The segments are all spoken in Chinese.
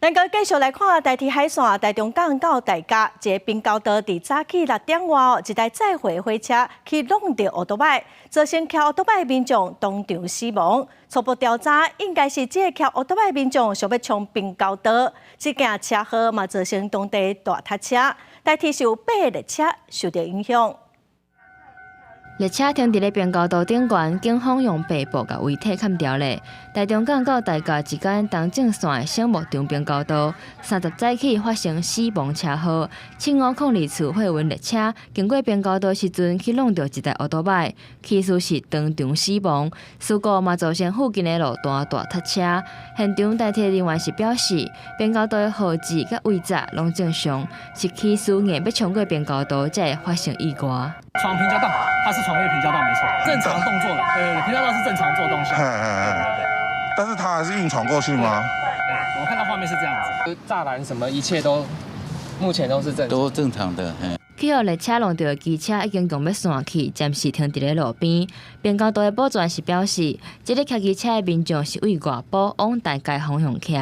咱个继续来看台铁海线台中港到大甲，一个滨高道伫早起6点外，一台载火车去弄到奥多摆，造成骑奥多摆民众当场死亡。初步调查，应该是这个骑奥多摆民众想要冲滨高道，这件车祸嘛造成当地大塞车，台铁是有8个列车受到影响。 列车停伫咧滨高道顶悬，警方用背部甲遗体砍掉咧。台中港到大甲之间东正线的醒目中滨高道，30载起发生死亡车祸。7502次货运列车经过滨高道时阵，去弄到一台奥多摆，起司是当场死亡。事故嘛造成附近的路段大塞车。现场台铁人员是表示，滨高道的号志甲位置拢正常，是起司硬要冲过滨高道才会发生意外。 闯平交道，它是闯越平交道，没错，正常动作的。对，平交道是正常做东西。对。但是他还是硬闯过去吗？对，我看到画面是这样子，栅栏什么一切都目前都是正常的。去后列车弄到的机车已经共要散去，暂时停伫咧路边。滨高道的保全是表示，这个骑机车的民众是为外埔往大甲方向骑，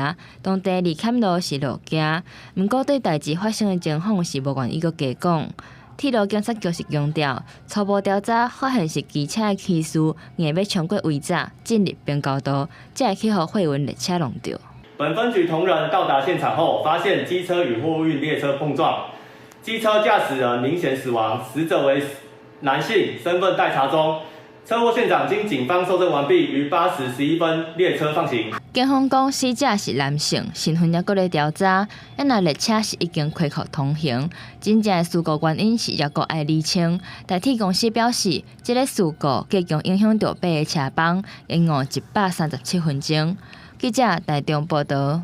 当地离坎路是路行。不过对代志发生的情况是无愿意阁加讲。 铁路警察局是强调，初步调查发现是机车的骑士硬要冲过违者进入滨高道，才会去互货运列车弄到。本分局同仁到达现场后，发现机车与货运列车碰撞，机车驾驶人明显死亡，死者为男性，身份待查中。 车祸现场经警方搜证完毕，于8时11分列车放行。警方讲死者是男性，身份也搁咧调查。因那列车是已经开阔通行，真正的事故原因是也搁爱厘清。台铁公司表示，这个事故计共影响到8个车帮，延误137分钟。记者台中报道。